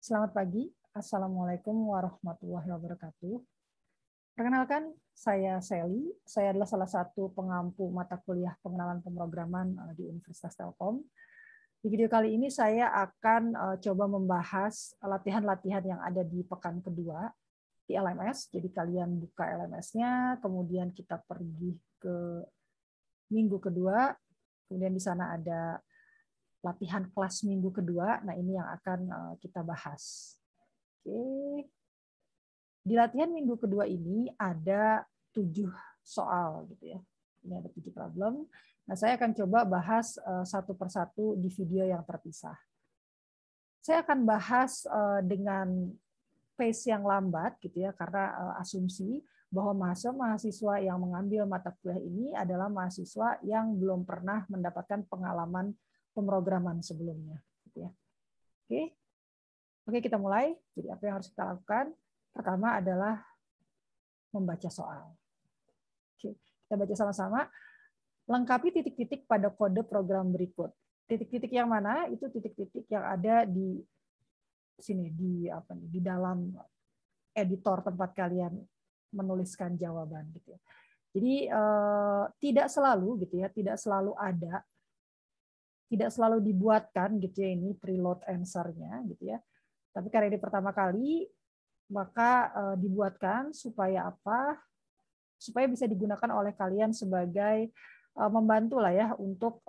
Selamat pagi. Assalamualaikum warahmatullahi wabarakatuh. Perkenalkan, saya Sally. Saya adalah salah satu pengampu mata kuliah pengenalan pemrograman di Universitas Telkom. Di video kali ini saya akan coba membahas latihan-latihan yang ada di pekan kedua di LMS. Jadi kalian buka LMS-nya, kemudian kita pergi ke minggu kedua, kemudian di sana ada latihan kelas minggu kedua. Nah, ini yang akan kita bahas. Oke. Di latihan minggu kedua ini ada 7 soal gitu ya. Ini ada 7 problem. Nah, saya akan coba bahas satu persatu di video yang terpisah. Saya akan bahas dengan pace yang lambat gitu ya, karena asumsi bahwa mahasiswa yang mengambil mata kuliah ini adalah mahasiswa yang belum pernah mendapatkan pengalaman pemrograman sebelumnya gitu ya. Oke, kita mulai. Jadi apa yang harus kita lakukan? Pertama adalah membaca soal. Oke, kita baca sama-sama. Lengkapi titik-titik pada kode program berikut. Titik-titik yang mana? Itu titik-titik yang ada di sini, di dalam editor tempat kalian menuliskan jawaban gitu ya. Jadi tidak selalu gitu ya, tidak selalu ada, tidak selalu dibuatkan gitu ya ini preload answer-nya gitu ya. Tapi karena ini pertama kali, maka dibuatkan supaya apa? Supaya bisa digunakan oleh kalian sebagai membantu lah ya untuk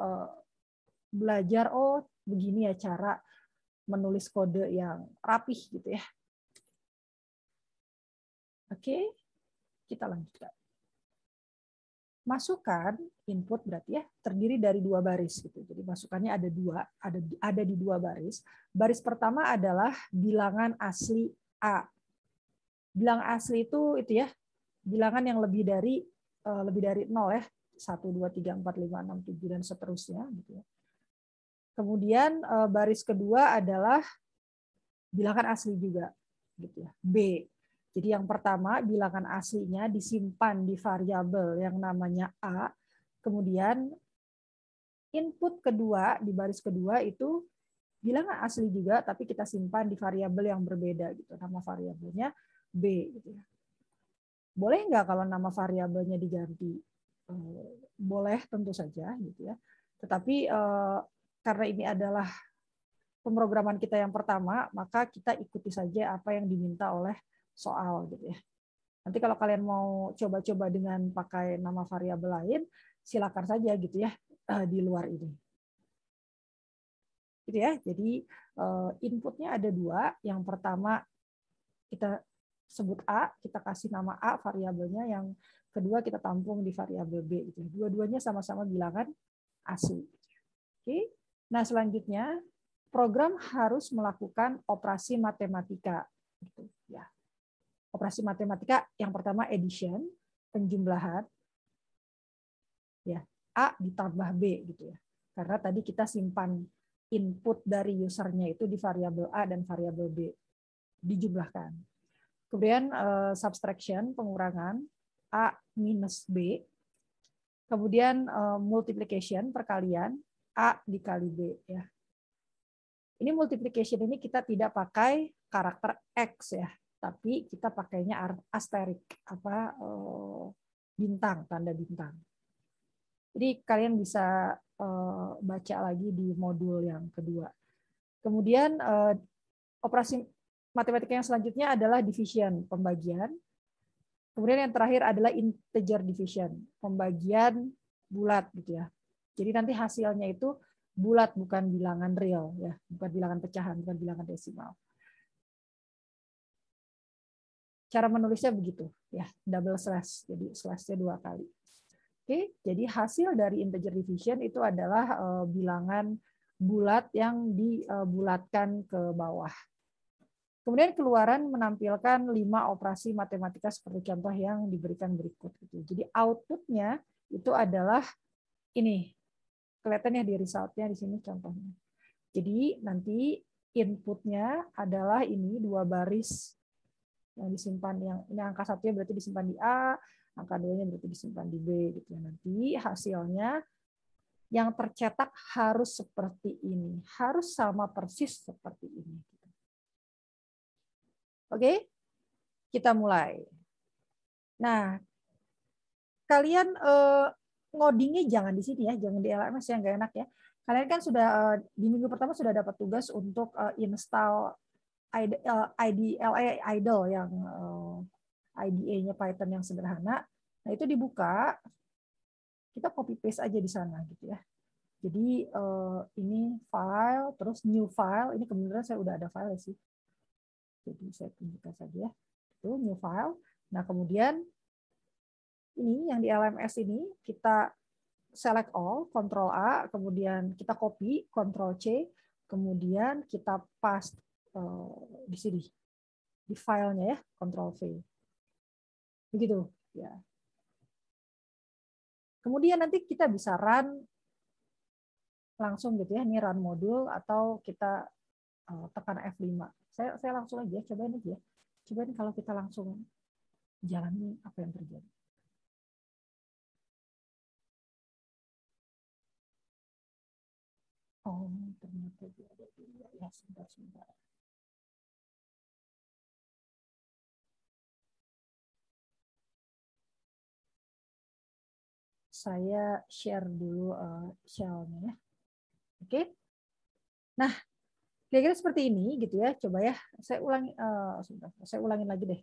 belajar, oh begini ya cara menulis kode yang rapih gitu ya. Oke, kita lanjutkan. Masukan input berarti ya terdiri dari 2 baris gitu. Jadi masukannya ada 2, ada di 2 baris. Baris pertama adalah bilangan asli A. Bilang asli itu ya, bilangan yang lebih dari 0 ya. 1 2 3 4 5 6 7 dan seterusnya gitu ya. Kemudian baris kedua adalah bilangan asli juga gitu ya. B. Jadi yang pertama bilangan aslinya disimpan di variabel yang namanya A. Kemudian input kedua di baris kedua itu bilangan asli juga tapi kita simpan di variabel yang berbeda gitu. Nama variabelnya B gitu ya. Boleh nggak kalau nama variabelnya diganti? Boleh tentu saja gitu ya. Tetapi karena ini adalah pemrograman kita yang pertama, maka kita ikuti saja apa yang diminta oleh soal gitu ya. Nanti kalau kalian mau coba-coba dengan pakai nama variabel lain, silakan saja gitu ya di luar ini. Gitu ya. Jadi inputnya ada 2. Yang pertama kita sebut A, kita kasih nama A variabelnya, yang kedua kita tampung di variabel B gitu. Dua-duanya sama-sama bilangan asli. Oke. Nah, selanjutnya program harus melakukan operasi matematika gitu ya. Operasi matematika yang pertama addition, penjumlahan ya, A ditambah B gitu ya. Karena tadi kita simpan input dari usernya itu di variabel A dan variabel B dijumlahkan. Kemudian subtraction, pengurangan A minus B. Kemudian multiplication, perkalian A dikali B ya. Ini multiplication ini kita tidak pakai karakter X ya, tapi kita pakainya asterik bintang, tanda bintang. Jadi kalian bisa baca lagi di modul yang kedua. Kemudian operasi matematika yang selanjutnya adalah division, pembagian. Kemudian yang terakhir adalah integer division, pembagian bulat gitu ya. Jadi nanti hasilnya itu bulat, bukan bilangan real ya, bukan bilangan pecahan, bukan bilangan desimal. Cara menulisnya begitu ya, double slash, jadi slashnya 2 kali. Oke, jadi hasil dari integer division itu adalah bilangan bulat yang dibulatkan ke bawah. Kemudian keluaran menampilkan 5 operasi matematika seperti contoh yang diberikan berikut. Jadi outputnya itu adalah ini, kelihatan ya di resultnya di sini contohnya. Jadi nanti inputnya adalah ini 2 baris yang disimpan, yang ini angka 1-nya berarti disimpan di A, angka 2-nya berarti disimpan di B gitu ya. Nanti hasilnya yang tercetak harus seperti ini, harus sama persis seperti ini. Oke, kita mulai. Nah, kalian ngodingnya jangan di sini ya, jangan di LMS ya, nggak enak ya. Kalian kan sudah di minggu pertama sudah dapat tugas untuk install IDLE idle yang IDE-nya Python yang sederhana. Nah, itu dibuka, kita copy paste aja di sana gitu ya. Jadi ini file, terus new file. Ini kebetulan saya udah ada file sih. Jadi saya tunjukkan saja. Itu new file. Nah, kemudian ini yang di LMS ini kita select all, Ctrl A, kemudian kita copy, Ctrl C, kemudian kita paste di sini di filenya ya, Ctrl V. Begitu ya. Kemudian nanti kita bisa run langsung gitu ya, ini run modul atau kita tekan F5. Saya langsung aja, cobain aja. Cobain kalau kita langsung jalani apa yang terjadi. Oh, ternyata dia ada dua. Ya, sebentar. Saya share dulu shell-nya ya. Oke. Nah, kira-kira seperti ini gitu ya. Coba ya, saya ulangi saya ulangin lagi deh.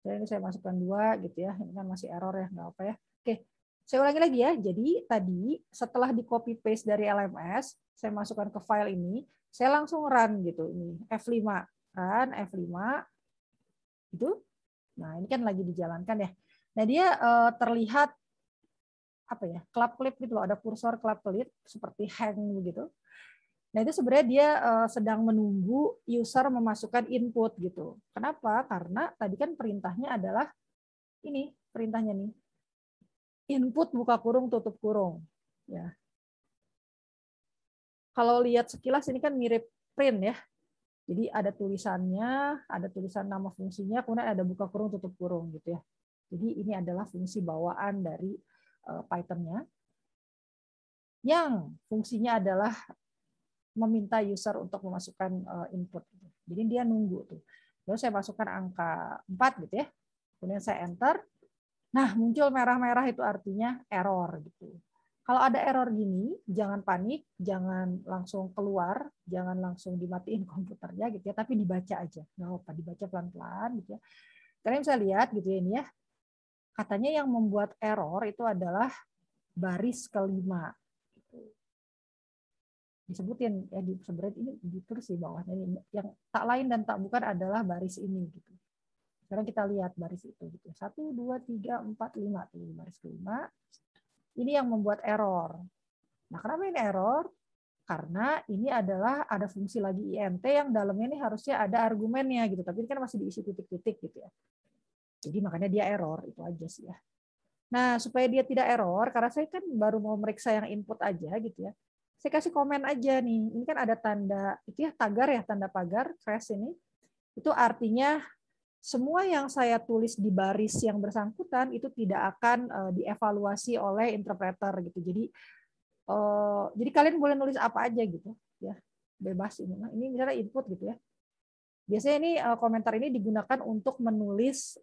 Jadi ini saya masukkan 2 gitu ya. Ini kan masih error ya, nggak apa ya. Oke. Saya ulangi lagi ya. Jadi tadi setelah di copy paste dari LMS, saya masukkan ke file ini, saya langsung run gitu. Ini F5, run F5 itu. Nah, ini kan lagi dijalankan ya. Nah, dia terlihat apa ya? Klip gitu loh, ada kursor klip seperti hang begitu. Nah, itu sebenarnya dia sedang menunggu user memasukkan input gitu. Kenapa? Karena tadi kan perintahnya adalah ini, perintahnya nih. Input buka kurung tutup kurung. Ya. Kalau lihat sekilas ini kan mirip print ya. Jadi ada tulisannya, ada tulisan nama fungsinya, kemudian ada buka kurung tutup kurung gitu ya. Jadi ini adalah fungsi bawaan dari Python-nya yang fungsinya adalah meminta user untuk memasukkan input. Jadi dia nunggu tuh. Lalu saya masukkan angka 4 gitu ya. Kemudian saya enter. Nah, muncul merah-merah itu artinya error gitu. Kalau ada error gini, jangan panik, jangan langsung keluar, jangan langsung dimatiin komputernya gitu ya, tapi dibaca aja. Nggak apa, dibaca pelan-pelan gitu ya. Kalian bisa lihat gitu ya ini ya. Katanya yang membuat error itu adalah baris kelima. Disebutin ya, sebenarnya ini ditulis di bawahnya, yang tak lain dan tak bukan adalah baris ini gitu. Sekarang kita lihat baris itu gitu. 1, 2, 3, 4, 5 tuh baris kelima. Ini yang membuat error. Nah, kenapa ini error? Karena ini adalah ada fungsi lagi int yang dalamnya ini harusnya ada argumennya gitu, tapi ini kan masih diisi titik-titik gitu ya. Jadi makanya dia error, itu aja sih ya. Nah, supaya dia tidak error, karena saya kan baru mau meriksa yang input aja gitu ya. Saya kasih komen aja nih. Ini kan ada tanda itu ya, tagar ya, tanda pagar crash ini. Itu artinya semua yang saya tulis di baris yang bersangkutan itu tidak akan dievaluasi oleh interpreter gitu. Jadi kalian boleh nulis apa aja gitu ya, bebas ini. Nah, ini misalnya input gitu ya. Biasanya ini komentar ini digunakan untuk menulis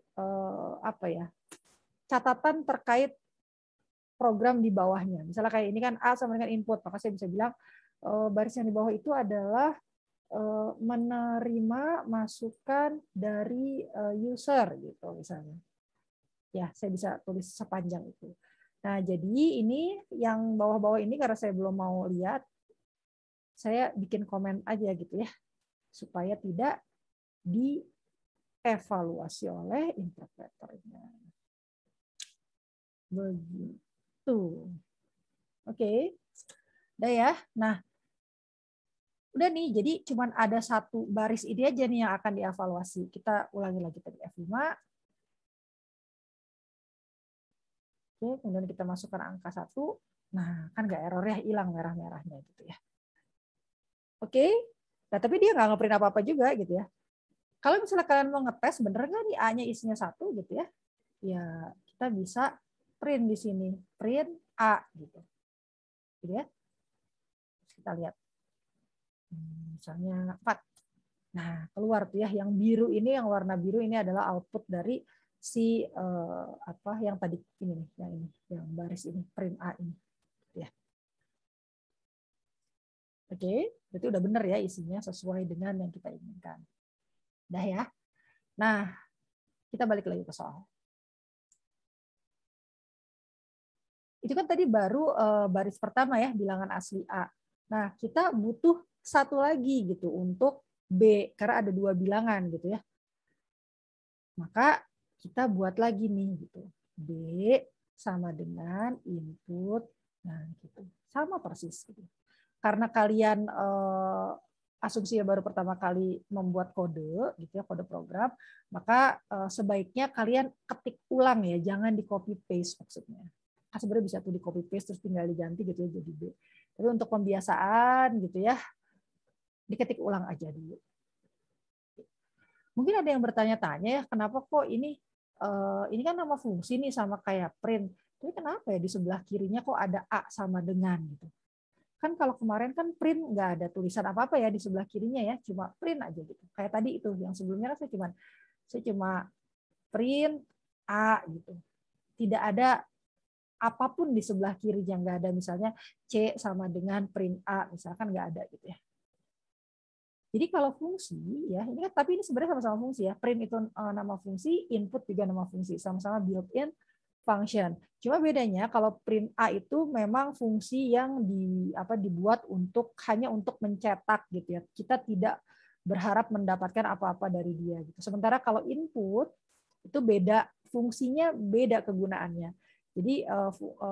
apa ya, catatan terkait program di bawahnya. Misalnya kayak ini kan A sama dengan input, maka saya bisa bilang baris yang di bawah itu adalah menerima masukan dari user gitu misalnya. Ya, saya bisa tulis sepanjang itu. Nah, jadi ini yang bawah-bawah ini karena saya belum mau lihat, saya bikin komen aja gitu ya, supaya tidak dievaluasi oleh interpreternya. Begitu. Oke. Udah ya. Nah, udah nih, jadi cuman ada satu baris ini aja nih yang akan dievaluasi. Kita ulangi lagi tadi F5. Oke, kemudian kita masukkan angka 1. Nah, kan nggak error ya, hilang merah-merahnya gitu ya. Oke, nah tapi dia nggak nge-print apa-apa juga gitu ya. Kalau misalnya kalian mau ngetes, bener nggak nih A-nya isinya 1 gitu ya, ya kita bisa print di sini, print A gitu. Gitu ya. Terus kita lihat, misalnya 4. Nah, keluar tuh ya, yang biru ini, yang warna biru ini adalah output dari si yang tadi ini nih, yang baris ini, print A ini. Ya. Oke, berarti udah benar ya isinya sesuai dengan yang kita inginkan. Udah ya. Nah, kita balik lagi ke soal. Itu kan tadi baru baris pertama ya, bilangan asli A. Nah, kita butuh satu lagi gitu untuk B, karena ada dua bilangan gitu ya. Maka kita buat lagi nih gitu. B sama dengan input, nah gitu. Sama persis gitu. Karena kalian asumsi baru pertama kali membuat kode gitu ya, kode program, maka sebaiknya kalian ketik ulang ya, jangan di copy paste maksudnya. Sebenarnya bisa tuh di copy paste terus tinggal diganti gitu ya jadi B. Tapi untuk pembiasaan gitu ya, diketik ulang aja dulu. Mungkin ada yang bertanya-tanya ya, kenapa kok ini kan nama fungsi nih sama kayak print. Tapi kenapa ya di sebelah kirinya kok ada A sama dengan gitu. Kan kalau kemarin kan print nggak ada tulisan apa-apa ya di sebelah kirinya ya, cuma print aja gitu. Kayak tadi itu yang sebelumnya kan saya cuma print A gitu. Tidak ada apapun di sebelah kiri yang nggak ada, misalnya C sama dengan print A misalkan nggak ada gitu ya. Jadi kalau fungsi ya ini kan, tapi ini sebenarnya sama-sama fungsi ya. Print itu nama fungsi, input juga nama fungsi, sama-sama built-in function. Cuma bedanya kalau print A itu memang fungsi yang dibuat hanya untuk mencetak gitu ya. Kita tidak berharap mendapatkan apa-apa dari dia gitu. Sementara kalau input itu beda, fungsinya beda kegunaannya. Jadi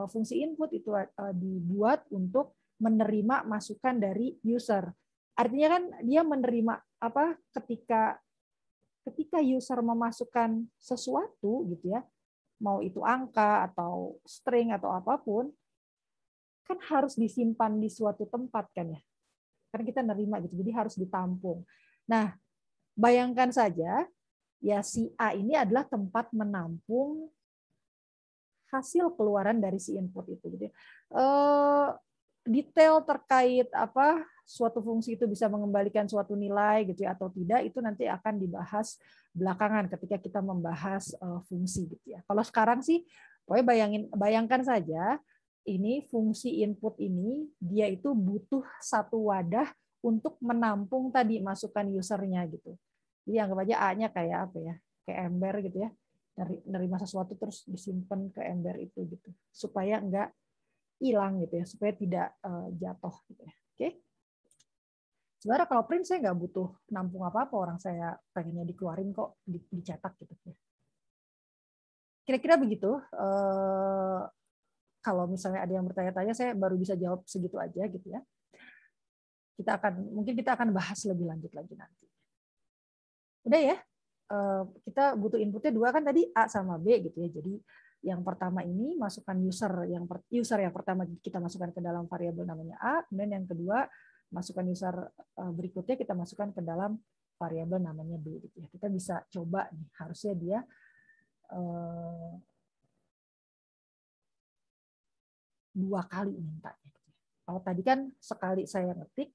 fungsi input itu dibuat untuk menerima masukan dari user. Artinya kan dia menerima ketika user memasukkan sesuatu gitu ya, mau itu angka atau string atau apapun, kan harus disimpan di suatu tempat kan ya. Karena kita nerima gitu, jadi harus ditampung. Nah, bayangkan saja ya si A ini adalah tempat menampung hasil keluaran dari si input itu gitu. Detail terkait suatu fungsi itu bisa mengembalikan suatu nilai gitu ya atau tidak, itu nanti akan dibahas belakangan ketika kita membahas fungsi gitu ya. Kalau sekarang sih pokoknya bayangkan saja ini fungsi input ini dia itu butuh satu wadah untuk menampung tadi masukan usernya gitu. Jadi anggap aja A-nya kayak apa ya? Kayak ember gitu ya. Nerima sesuatu terus disimpan ke ember itu gitu. Supaya enggak hilang gitu ya, supaya tidak jatuh gitu ya. Oke. Sebenarnya kalau print saya nggak butuh nampung apa-apa, orang saya pengennya dikeluarin kok, dicetak gitu ya. Kira-kira begitu. Kalau misalnya ada yang bertanya-tanya, saya baru bisa jawab segitu aja gitu ya. Mungkin kita akan bahas lebih lanjut lagi nanti. Udah ya. Kita butuh inputnya dua kan tadi, A sama B gitu ya. Jadi yang pertama ini masukkan user yang pertama kita masukkan ke dalam variabel namanya A, kemudian yang kedua masukkan user berikutnya kita masukkan ke dalam variabel namanya B gitu ya. Kita bisa coba nih, harusnya dia dua kali mintanya. Kalau tadi kan sekali saya ngetik,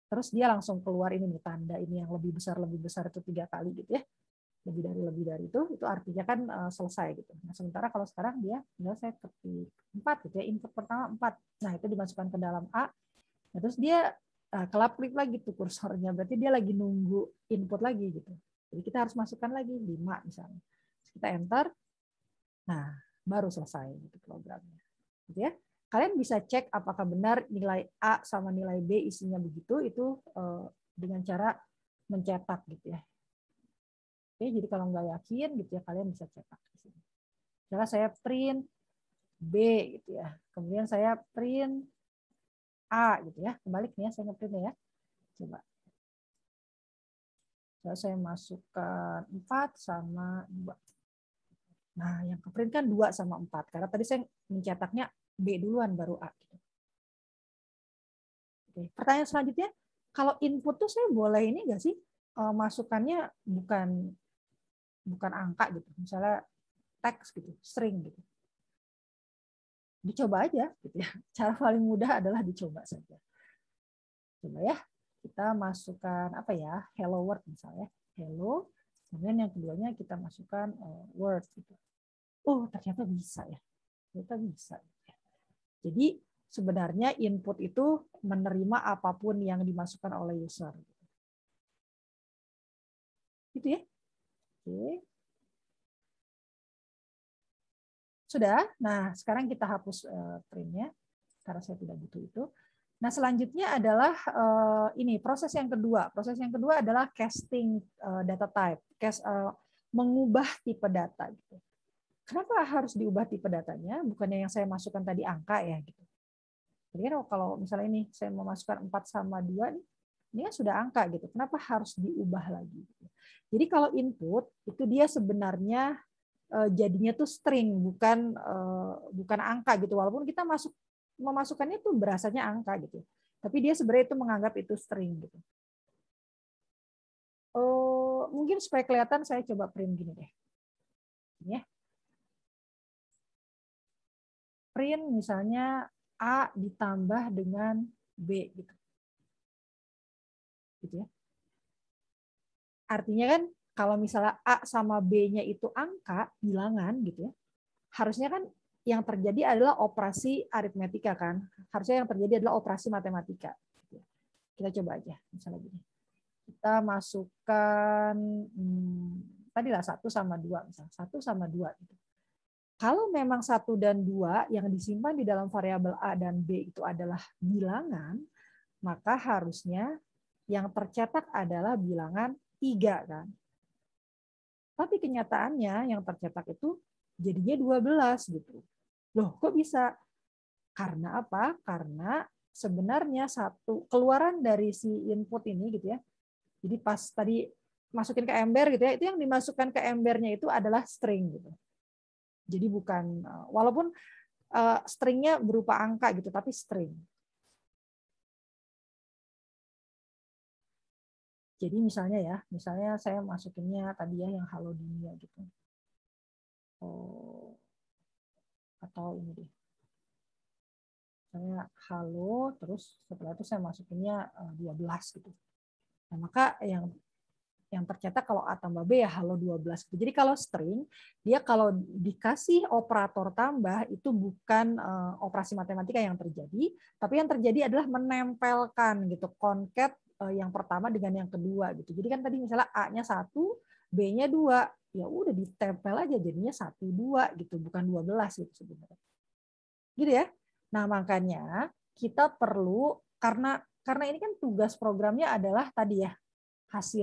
terus dia langsung keluar ini nih tanda ini yang lebih besar itu 3 kali gitu ya. Lebih dari itu artinya kan selesai gitu. Nah, sementara kalau sekarang dia saya ketik 4 gitu ya, input pertama 4. Nah, itu dimasukkan ke dalam A. Nah, terus dia kelap-klip lagi tuh kursornya, berarti dia lagi nunggu input lagi gitu. Jadi kita harus masukkan lagi 5 misalnya. Terus kita enter. Nah, baru selesai gitu programnya. Gitu ya. Kalian bisa cek apakah benar nilai A sama nilai B isinya begitu, itu dengan cara mencetak gitu ya. Oke, jadi kalau nggak yakin gitu ya, kalian bisa cetak di sini. Misalnya saya print B gitu ya, kemudian saya print A gitu ya. Kembali nih ya, saya ngeprint ya. Coba. Saya masukkan 4 sama 2. Nah, yang keprint kan 2 sama 4. Karena tadi saya mencetaknya B duluan baru A. Gitu. Oke. Pertanyaan selanjutnya, kalau input tuh saya boleh ini nggak sih? Masukannya bukan angka gitu. Misalnya teks gitu, string gitu. Dicoba aja gitu ya. Cara paling mudah adalah dicoba saja. Coba ya. kita masukkan apa ya, hello world misalnya, hello, kemudian yang keduanya kita masukkan word gitu. Oh, ternyata bisa ya. Ternyata bisa. Jadi sebenarnya input itu menerima apapun yang dimasukkan oleh user. Gitu ya. Oke. Sudah. Nah, sekarang kita hapus printnya karena saya tidak butuh itu. Nah, selanjutnya adalah ini proses yang kedua. Proses yang kedua adalah casting data type, mengubah tipe data. Gitu. Kenapa harus diubah tipe datanya? Bukannya yang saya masukkan tadi angka ya. Gitu. Jadi kan kalau misalnya ini saya memasukkan 4 sama 2, ini kan sudah angka gitu. Kenapa harus diubah lagi? Gitu. Jadi kalau input itu dia sebenarnya jadinya tuh string, bukan angka gitu. Walaupun kita memasukkannya tuh berasanya angka gitu. Tapi dia sebenarnya itu menganggap itu string gitu. Mungkin supaya kelihatan saya coba print gini deh. Ini ya. Print misalnya A ditambah dengan B gitu. Gitu ya. Artinya kan kalau misalnya A sama B-nya itu angka, bilangan gitu ya. Harusnya kan yang terjadi adalah operasi aritmetika kan. Harusnya yang terjadi adalah operasi matematika. Kita coba aja misalnya gini. Kita masukkan tadilah 1 sama 2 misalnya. 1 sama 2 gitu. Kalau memang 1 dan 2 yang disimpan di dalam variabel A dan B itu adalah bilangan, maka harusnya yang tercetak adalah bilangan 3 kan. Tapi kenyataannya yang tercetak itu jadinya 12 gitu. Loh, kok bisa? Karena apa? Karena sebenarnya satu keluaran dari si input ini gitu ya. Jadi pas tadi masukin ke ember gitu ya, itu yang dimasukkan ke embernya itu adalah string gitu. Jadi bukan, walaupun stringnya berupa angka gitu, tapi string. Jadi misalnya saya masukinnya tadi ya yang halo dunia gitu. Atau ini deh. Saya halo, terus setelah itu saya masukinnya 12 gitu. Nah, maka yang tercetak kalau A tambah B ya halo 12. Jadi kalau string, dia kalau dikasih operator tambah itu bukan operasi matematika yang terjadi, tapi yang terjadi adalah menempelkan gitu concat yang pertama dengan yang kedua gitu. Jadi kan tadi misalnya A-nya 1, B-nya 2, ya udah ditempel aja jadinya 1 2 gitu, bukan 12 gitu sebenarnya. Gitu ya. Nah, makanya kita perlu karena ini kan tugas programnya adalah tadi ya hasil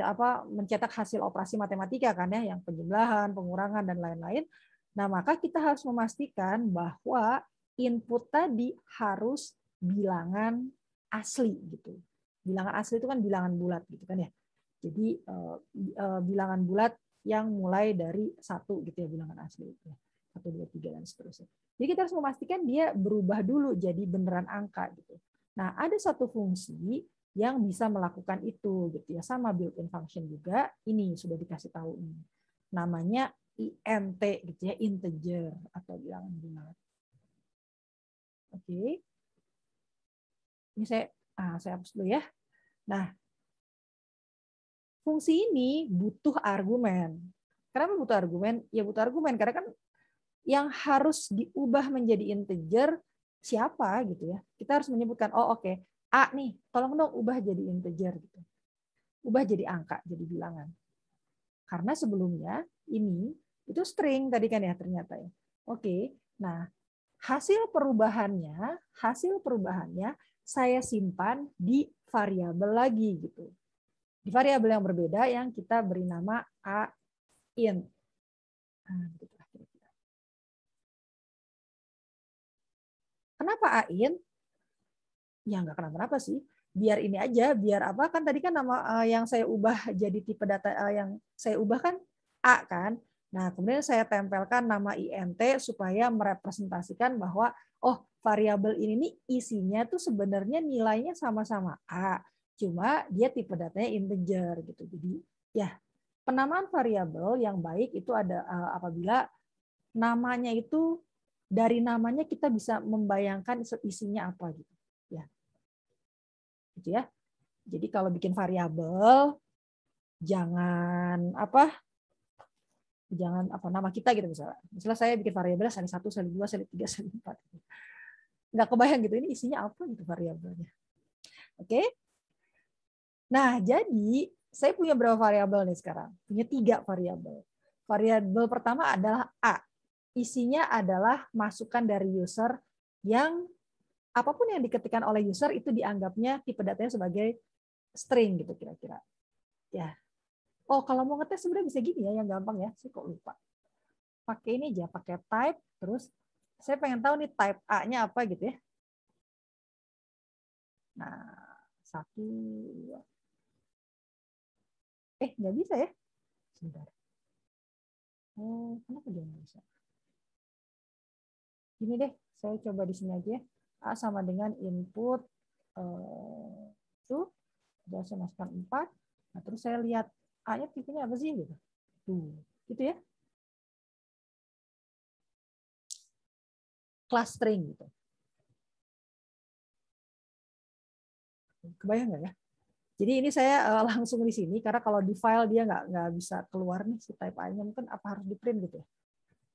mencetak hasil operasi matematika kan ya, yang penjumlahan, pengurangan dan lain-lain. Nah, maka kita harus memastikan bahwa input tadi harus bilangan asli gitu. Bilangan asli itu kan bilangan bulat gitu kan ya. Jadi bilangan bulat yang mulai dari 1 gitu ya, bilangan asli itu. 1 2 3 dan seterusnya. Jadi kita harus memastikan dia berubah dulu jadi beneran angka gitu. Nah, ada satu fungsi yang bisa melakukan itu gitu ya, sama built-in function juga. Ini sudah dikasih tahu ini. Namanya int gitu ya, integer atau bilangan bulat. Oke. Ini saya hapus dulu ya. Nah, fungsi ini butuh argumen. Kenapa butuh argumen? Ya butuh argumen karena kan yang harus diubah menjadi integer siapa gitu ya. Kita harus menyebutkan, oh oke, A nih, tolong dong ubah jadi integer gitu. Ubah jadi angka, jadi bilangan. Karena sebelumnya ini itu string tadi kan ya ternyata ya. Oke, nah hasil perubahannya saya simpan di variabel lagi gitu. Di variabel yang berbeda yang kita beri nama a int. Nah, gitu. Kenapa a int? Ya nggak kenapa-napa sih. Biar ini aja, biar apa kan tadi kan nama yang saya ubah jadi tipe data yang saya ubah kan A kan. Nah, kemudian saya tempelkan nama int supaya merepresentasikan bahwa oh, variabel ini nih isinya tuh sebenarnya nilainya sama-sama A. Cuma dia tipe datanya integer gitu. Jadi ya, penamaan variabel yang baik itu ada apabila namanya itu dari namanya kita bisa membayangkan isinya apa gitu. Ya. Gitu ya. Jadi kalau bikin variabel jangan nama kita gitu misalnya. Misalnya saya bikin variabel sali 1, sali 2, sali 3, sali 4. Nggak kebayang gitu ini isinya apa gitu variabelnya. Oke. Nah, jadi saya punya berapa variabel nih sekarang? Punya 3 variabel. Variabel pertama adalah A. Isinya adalah masukan dari user yang apapun yang diketikkan oleh user itu dianggapnya tipe datanya sebagai string gitu kira-kira. Ya. Oh, kalau mau ngetes sebenarnya bisa gini ya, yang gampang ya. Saya kok lupa. Pakai ini aja, pakai type, terus saya pengen tahu nih type A-nya apa gitu ya. Nah, 1, 2. Nggak bisa ya? Sebentar. Oh, kenapa dia nggak bisa? Gini deh, saya coba di sini aja. A sama dengan input itu, sudah saya masukkan 4. Nah, terus saya lihat A-nya tipenya apa sih? Gitu. Tuh, gitu ya. Class string gitu. Kebayang nggak ya? Jadi ini saya langsung di sini karena kalau di file dia nggak bisa keluar nih si type A-nya, mungkin apa harus di print gitu ya?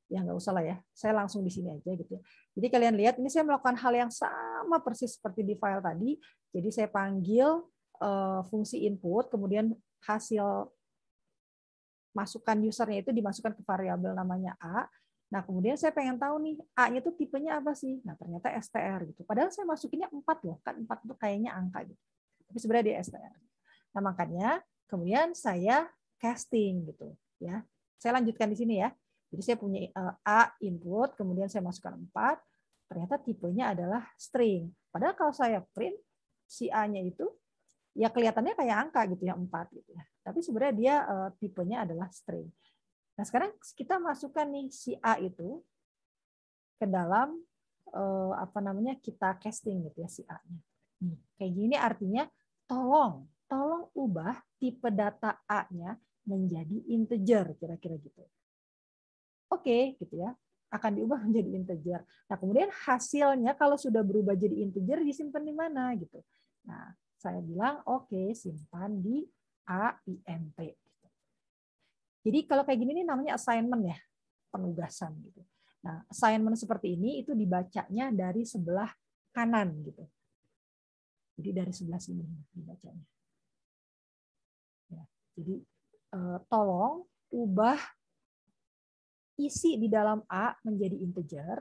Ya nggak usah lah ya, saya langsung di sini aja gitu ya. Jadi kalian lihat ini saya melakukan hal yang sama persis seperti di file tadi. Jadi saya panggil fungsi input, kemudian hasil masukan usernya itu dimasukkan ke variabel namanya A. Nah kemudian saya pengen tahu nih A-nya itu tipenya apa sih? Nah ternyata str gitu. Padahal saya masukinnya 4 loh, kan 4 itu kayaknya angka gitu. Tapi sebenarnya dia str. Nah makanya kemudian saya casting gitu ya. Saya lanjutkan di sini ya. Jadi saya punya A input, kemudian saya masukkan 4, ternyata tipenya adalah string. Padahal kalau saya print si A-nya itu ya kelihatannya kayak angka gitu ya, 4 gitu ya. Tapi sebenarnya dia tipenya adalah string. Nah, sekarang kita masukkan nih si A itu ke dalam kita casting gitu ya si A-nya. Kayak gini artinya tolong ubah tipe data A-nya menjadi integer kira-kira gitu. Oke, gitu ya. Akan diubah menjadi integer. Nah, kemudian hasilnya kalau sudah berubah jadi integer disimpan di mana gitu. Nah, saya bilang oke, simpan di AINT. Jadi kalau kayak gini nih namanya assignment ya, penugasan gitu. Nah, assignment seperti ini itu dibacanya dari sebelah kanan gitu. Jadi dari sebelah sini dibacanya. Ya, jadi tolong ubah isi di dalam A menjadi integer.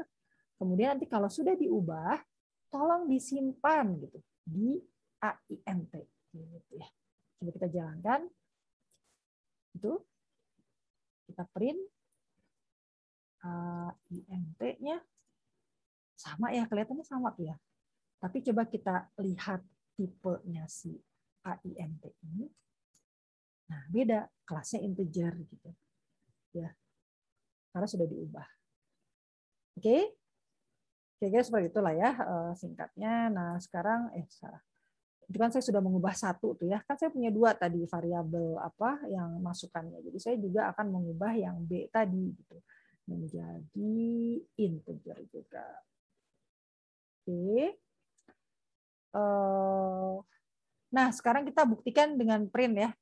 Kemudian nanti kalau sudah diubah, tolong disimpan gitu di AINT. Gitu ya. Coba kita jalankan. Itu kita print AINT-nya sama ya, kelihatannya sama tuh ya. Tapi coba kita lihat tipenya si AINT ini. Nah, beda, kelasnya integer gitu. Ya. Karena sudah diubah. Oke? Kira-kira seperti itulah ya singkatnya. Nah, sekarang salah. Itu kan saya sudah mengubah 1 tuh ya. Kan saya punya 2 tadi variabel apa yang masukannya. Jadi saya juga akan mengubah yang B tadi gitu menjadi integer juga. Oke. Nah, sekarang kita buktikan dengan print ya.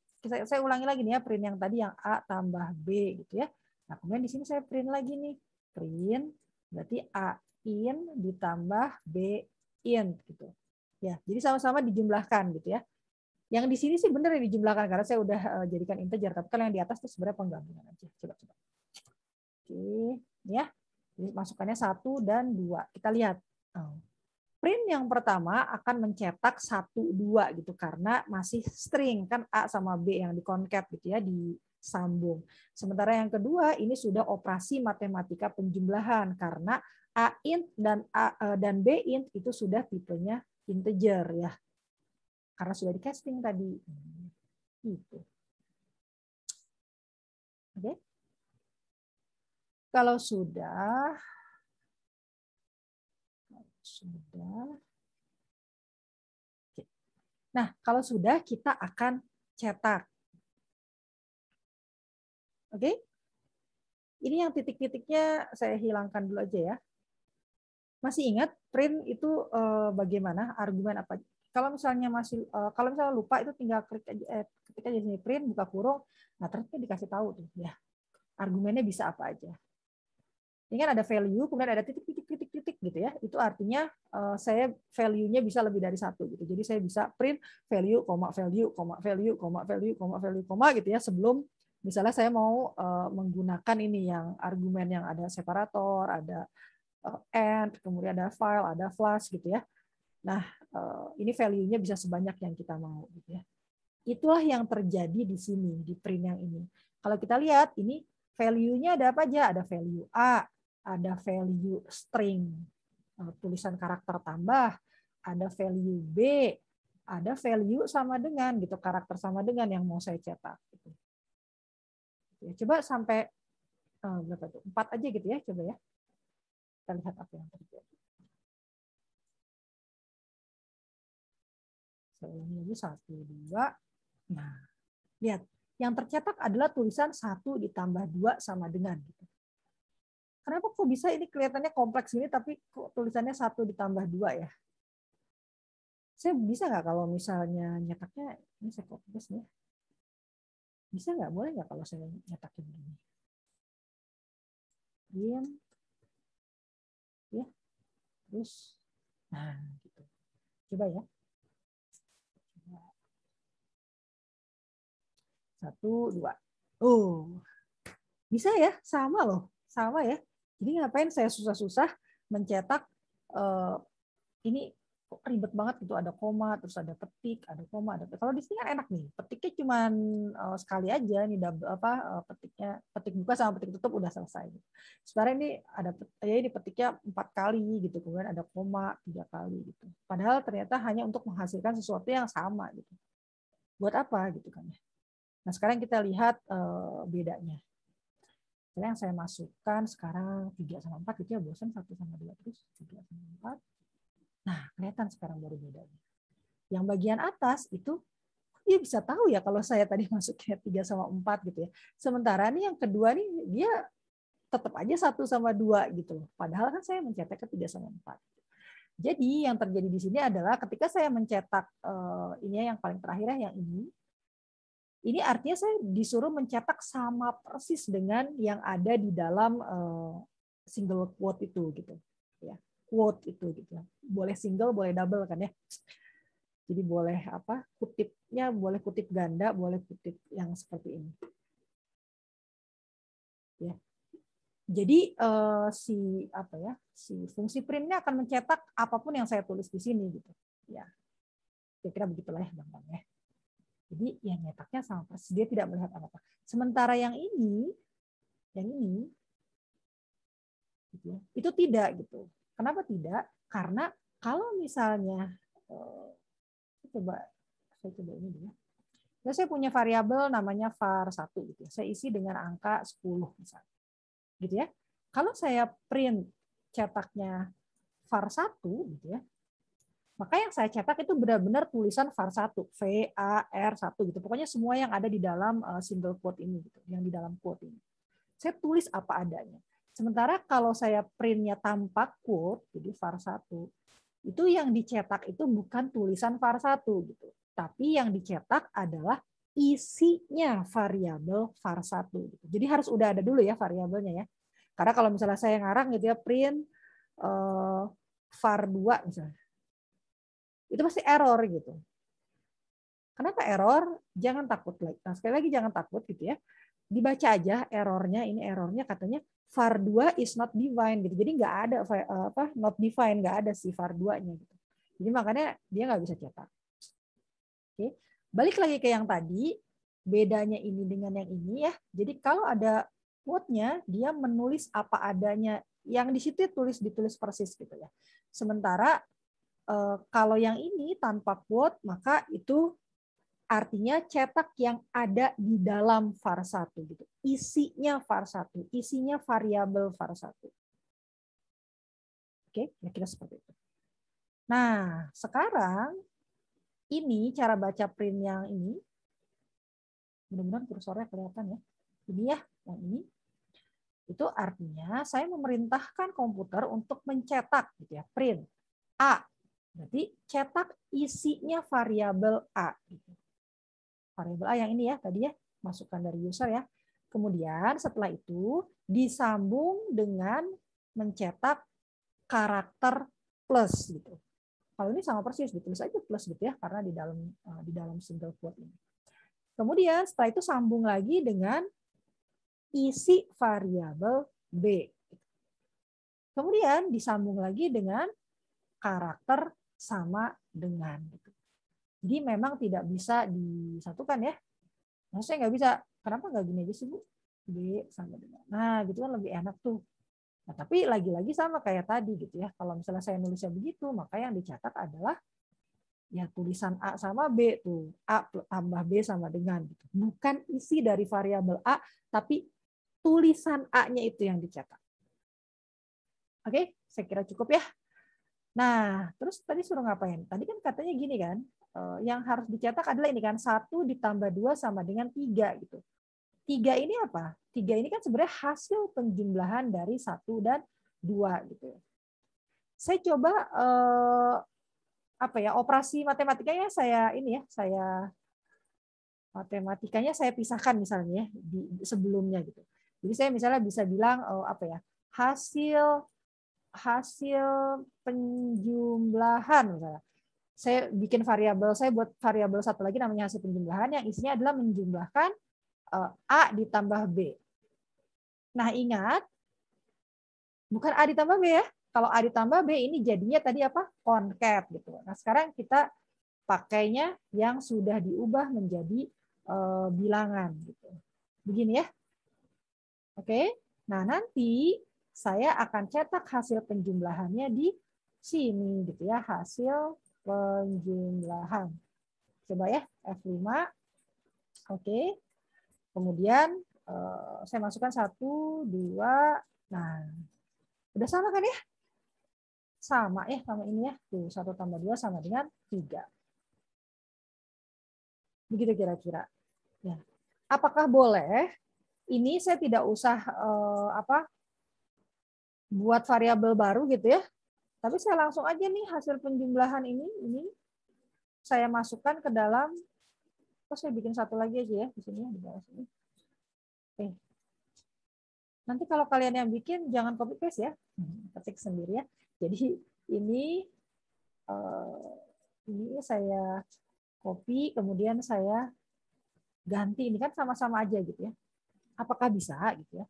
Saya ulangi lagi nih ya, print yang tadi yang A tambah B gitu ya. Nah, kemudian di sini saya print lagi nih. Print berarti A in ditambah B in gitu. Ya, jadi sama-sama dijumlahkan gitu ya. Yang di sini sih benar yang dijumlahkan karena saya udah jadikan integer, tapi kalau yang di atas itu sebenarnya penggabungan aja. Coba. Oke, ya. Jadi masukannya 1 dan 2. Kita lihat. Print yang pertama akan mencetak 1, 2 gitu karena masih string kan A sama B yang dikoncat gitu ya, disambung. Sementara yang kedua ini sudah operasi matematika penjumlahan karena A int dan B int itu sudah tipenya integer ya. Karena sudah di casting tadi. Gitu. Oke. Kalau sudah Nah, kalau sudah kita akan cetak. Oke? Ini yang titik-titiknya saya hilangkan dulu aja ya. Masih ingat print itu bagaimana? Argumen apa? Kalau misalnya kalau misalnya lupa itu tinggal klik aja, ketik aja sini print, buka kurung. Nah, terus dikasih tahu tuh ya. Argumennya bisa apa aja. Ini kan ada value, kemudian ada titik gitu ya. Itu artinya saya value-nya bisa lebih dari satu gitu. Jadi saya bisa print value, value, value, value, value, gitu ya sebelum misalnya saya mau menggunakan ini yang argumen yang ada separator, ada and, kemudian ada file, ada flash gitu ya. Nah, ini value-nya bisa sebanyak yang kita mau gitu ya. Itulah yang terjadi di sini di print yang ini. Kalau kita lihat ini value-nya ada apa aja? Ada value A, ada value string, tulisan karakter tambah, ada value B, ada value sama dengan gitu, karakter sama dengan yang mau saya cetak gitu. Coba sampai berapa tuh? 4 aja gitu ya, coba ya. Kita lihat apa yang terjadi. Saya ulangi lagi 1, 2. Nah, lihat. Yang tercetak adalah tulisan 1 ditambah 2 sama dengan. Kenapa kok bisa ini kelihatannya kompleks ini, tapi kok tulisannya 1 ditambah 2 ya? Saya bisa nggak kalau misalnya nyetaknya, ini saya copy paste nih. Bisa nggak? Boleh nggak kalau saya nyetakin begini? Diam. Ya. Terus. Nah, gitu. Coba ya. 1, 2. Oh, bisa ya, sama loh, sama ya. Jadi ngapain saya susah-susah mencetak ini kok ribet banget gitu, ada koma, terus ada petik, ada koma, ada petik. Kalau di sini kan enak nih, petiknya cuma sekali aja nih, petiknya petik buka sama petik tutup udah selesai. Sebenarnya ini ada ini petiknya 4 kali gitu, kemudian ada koma 3 kali gitu. Padahal ternyata hanya untuk menghasilkan sesuatu yang sama gitu. Buat apa gitu kan ya. Nah, sekarang kita lihat bedanya. Yang saya masukkan sekarang 3 sama 4 gitu ya, bosan 1 sama 2 terus 3 sama 4. Nah, kelihatan sekarang baru bedanya. Yang bagian atas itu dia bisa tahu ya kalau saya tadi masuknya 3 sama 4 gitu ya. Sementara nih yang kedua nih dia tetap aja 1 sama 2 gitu loh. Padahal kan saya mencetak ke 3 sama 4. Jadi yang terjadi di sini adalah ketika saya mencetak ini yang paling terakhir ya, yang ini artinya saya disuruh mencetak sama persis dengan yang ada di dalam single quote itu gitu ya, quote itu gitu. Boleh single, boleh double kan ya. Jadi boleh apa? Kutipnya boleh kutip ganda, boleh kutip yang seperti ini. Ya. Jadi si fungsi printnya akan mencetak apapun yang saya tulis di sini gitu. Ya. Kira-kira begitulah ya, Bang ya. Jadi yang nyetaknya sama persis, dia tidak melihat apa-apa. Sementara yang ini gitu ya, itu tidak gitu. Kenapa tidak? Karena kalau misalnya saya coba ini dulu. Ya, saya punya variabel namanya var1 gitu ya. Saya isi dengan angka 10 misalnya. Gitu ya. Kalau saya print cetaknya var1 gitu ya, maka yang saya cetak itu benar-benar tulisan var1, VAR1 gitu. Pokoknya semua yang ada di dalam single quote ini gitu, yang di dalam quote ini. Saya tulis apa adanya. Sementara kalau saya printnya tanpa quote, jadi var1, itu yang dicetak itu bukan tulisan var1 gitu. Tapi yang dicetak adalah isinya variabel var1 gitu. Jadi harus udah ada dulu ya variabelnya ya. Karena kalau misalnya saya ngarang gitu ya, print var2 misalnya, itu pasti error gitu. Kenapa error? Jangan takut lagi. Nah, sekali lagi jangan takut gitu ya. Dibaca aja errornya. Ini errornya katanya var2 is not defined gitu. Jadi nggak ada not defined, nggak ada si var2-nya gitu. Jadi makanya dia nggak bisa cetak. Oke. Balik lagi ke yang tadi, bedanya ini dengan yang ini ya. Jadi kalau ada quote-nya, dia menulis apa adanya. Yang di situ ditulis persis gitu ya. Sementara kalau yang ini tanpa quote, maka itu artinya cetak yang ada di dalam var1 gitu. Isinya var1, isinya variabel var1. Oke, kira-kira seperti itu. Nah, sekarang ini cara baca print yang ini. Mudah-mudahan kursornya kelihatan ya. Ini ya, yang ini. Itu artinya saya memerintahkan komputer untuk mencetak gitu ya, print A Berarti cetak isinya variabel A. Variabel A yang ini ya tadi ya, masukan dari user ya. Kemudian setelah itu disambung dengan mencetak karakter plus gitu. Kalau ini sama persis ditulis aja plus gitu ya karena di dalam single quote ini. Kemudian setelah itu sambung lagi dengan isi variabel B. Kemudian disambung lagi dengan karakter sama dengan. Jadi memang tidak bisa disatukan ya. Maksudnya nggak bisa. Kenapa nggak gini aja sih Bu? B sama dengan. Nah gitu kan lebih enak tuh. Nah, tapi lagi-lagi sama kayak tadi gitu ya. Kalau misalnya saya nulisnya begitu, maka yang dicatat adalah ya tulisan A sama B tuh. A tambah B sama dengan. Gitu. Bukan isi dari variabel A, tapi tulisan A-nya itu yang dicetak. Oke, saya kira cukup ya. Nah, terus tadi suruh ngapain? Tadi kan katanya gini kan, yang harus dicetak adalah ini kan 1 ditambah 2 sama dengan 3 gitu. 3 ini apa? 3 ini kan sebenarnya hasil penjumlahan dari 1 dan 2 gitu. Saya coba apa ya, operasi matematikanya saya matematikanya saya pisahkan misalnya ya, di sebelumnya gitu. Jadi saya misalnya bisa bilang apa ya? Hasil penjumlahan misalnya. Saya bikin variabel, saya buat variabel satu lagi namanya hasil penjumlahan yang isinya adalah menjumlahkan A ditambah B. Nah, ingat bukan A ditambah B ya. Kalau A ditambah B ini jadinya tadi apa? Concat gitu. Nah, sekarang kita pakainya yang sudah diubah menjadi bilangan gitu. Begini ya. Oke. Nah, nanti saya akan cetak hasil penjumlahannya di sini gitu ya, hasil penjumlahan. Coba ya, F5. Oke. Kemudian saya masukkan 1, 2. Nah, udah sama kan ya? Sama ya sama ini ya. Tuh, 1 tambah 2 sama dengan 3. Begitu kira-kira. Ya. Apakah boleh? Ini saya tidak usah buat variabel baru gitu ya. Tapi saya langsung aja nih hasil penjumlahan ini saya masukkan ke dalam, saya bikin satu lagi aja ya di sini di bawah sini. Oke. Nanti kalau kalian yang bikin jangan copy paste ya, ketik sendiri ya. Jadi ini saya copy kemudian saya ganti, ini kan sama-sama aja gitu ya. Apakah bisa gitu ya?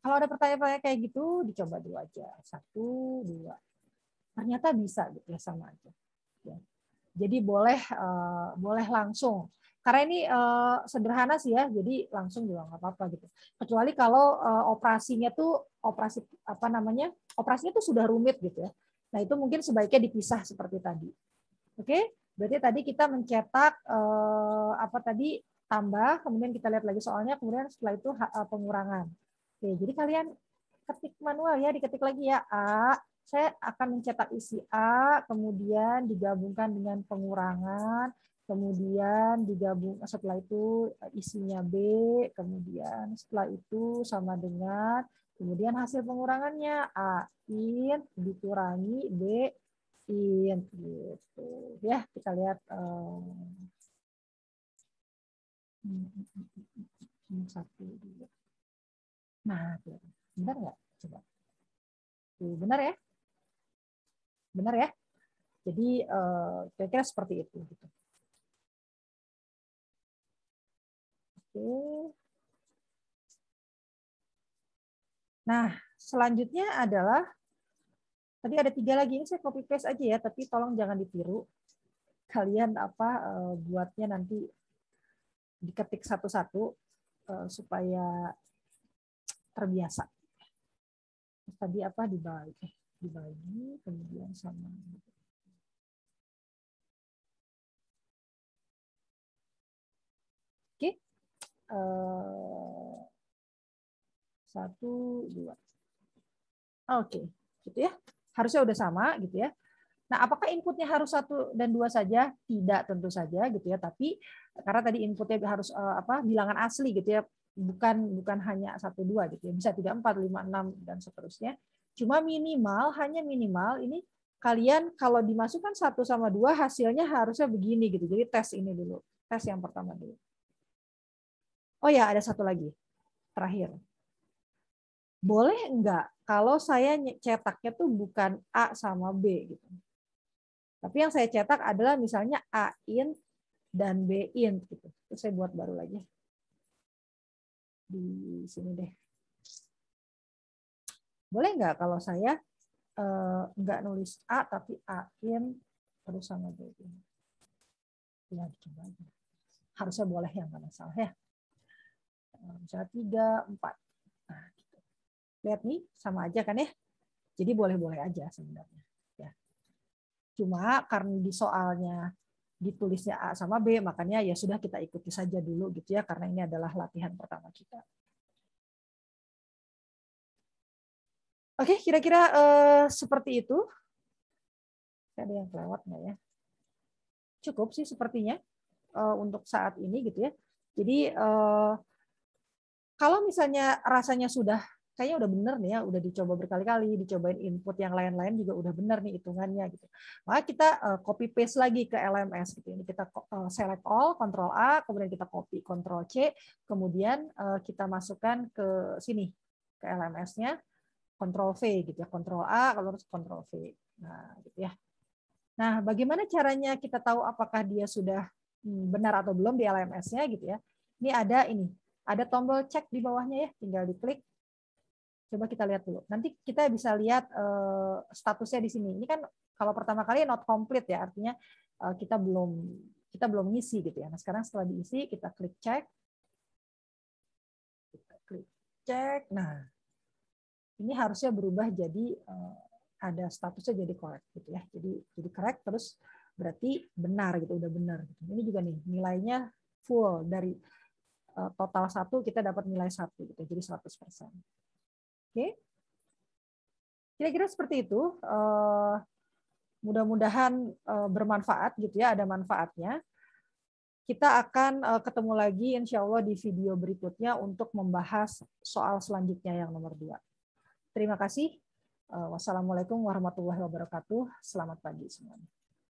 Kalau ada pertanyaan-pertanyaan kayak gitu, dicoba dulu aja. 1, 2. Ternyata bisa gitu ya, sama aja. Ya. Jadi boleh langsung. Karena ini sederhana sih ya, jadi langsung juga nggak apa-apa gitu. Kecuali kalau operasinya tuh operasinya tuh sudah rumit gitu ya. Nah itu mungkin sebaiknya dipisah seperti tadi. Oke, berarti tadi kita mencetak tambah, kemudian kita lihat lagi soalnya, kemudian setelah itu pengurangan. Oke, jadi kalian ketik manual ya, diketik lagi ya A. Saya akan mencetak isi A, kemudian digabungkan dengan pengurangan, kemudian digabung setelah itu isinya B, kemudian setelah itu sama dengan, kemudian hasil pengurangannya A in dikurangi B in gitu ya. Kita lihat 1, 2. Nah, benar nggak? Coba. Benar ya? Benar ya? Jadi kira-kira seperti itu. Oke. Nah, selanjutnya adalah tadi ada 3 lagi, ini saya copy paste aja ya, tapi tolong jangan ditiru. Kalian buatnya nanti diketik satu-satu supaya terbiasa. Terus tadi dibagi kemudian sama. Oke. 1, 2. Oke, gitu ya. Harusnya udah sama gitu ya. Nah, apakah inputnya harus 1 dan 2 saja? Tidak, tentu saja gitu ya. Tapi karena tadi inputnya harus bilangan asli gitu ya. Bukan hanya 1, 2 gitu ya. Bisa 3, 4, 5, 6 dan seterusnya. Cuma hanya minimal ini kalian kalau dimasukkan 1 sama 2 hasilnya harusnya begini gitu. Jadi tes ini dulu. Tes yang pertama dulu. Oh ya, ada satu lagi. Terakhir. Boleh enggak kalau saya cetaknya tuh bukan A sama B gitu. Tapi yang saya cetak adalah misalnya A int dan B int gitu. Terus saya buat baru lagi. Di sini deh. Boleh nggak kalau saya nggak nulis A tapi A int terus sama B int? Ya, coba aja. Harusnya boleh ya, nggak masalah ya. Misalnya 3, 4. Nah, gitu. Lihat nih, sama aja kan ya. Jadi boleh-boleh aja sebenarnya. Ya. Cuma karena di soalnya ditulisnya A sama B, makanya ya sudah kita ikuti saja dulu gitu ya, karena ini adalah latihan pertama kita. Oke, kira-kira seperti itu. Ada yang kelewat nggak ya? Cukup sih sepertinya untuk saat ini gitu ya. Jadi kalau misalnya rasanya sudah kayaknya udah bener nih ya, udah dicoba berkali-kali, dicobain input yang lain-lain juga udah bener nih hitungannya gitu. Maka kita copy paste lagi ke LMS gitu. Ini kita select all, Ctrl A, kemudian kita copy Ctrl C, kemudian kita masukkan ke sini ke LMS-nya, Ctrl V gitu ya, Ctrl A, terus Ctrl V. Nah, gitu ya. Nah, bagaimana caranya kita tahu apakah dia sudah benar atau belum di LMS-nya gitu ya? Ini ada tombol cek di bawahnya ya, tinggal diklik. Coba kita lihat dulu. Nanti kita bisa lihat statusnya di sini. Ini kan kalau pertama kali not complete ya, artinya kita belum ngisi gitu ya. Nah, sekarang setelah diisi kita klik cek. Kita klik cek. Nah, ini harusnya berubah jadi ada statusnya jadi correct gitu ya. Jadi correct terus berarti benar gitu, udah benar gitu. Ini juga nih nilainya full dari total 1 kita dapat nilai 1 gitu. Jadi 100%. Oke. Kira-kira seperti itu. Mudah-mudahan bermanfaat gitu ya, ada manfaatnya. Kita akan ketemu lagi insya Allah di video berikutnya untuk membahas soal selanjutnya yang nomor 2. Terima kasih. Wassalamualaikum warahmatullahi wabarakatuh. Selamat pagi semuanya.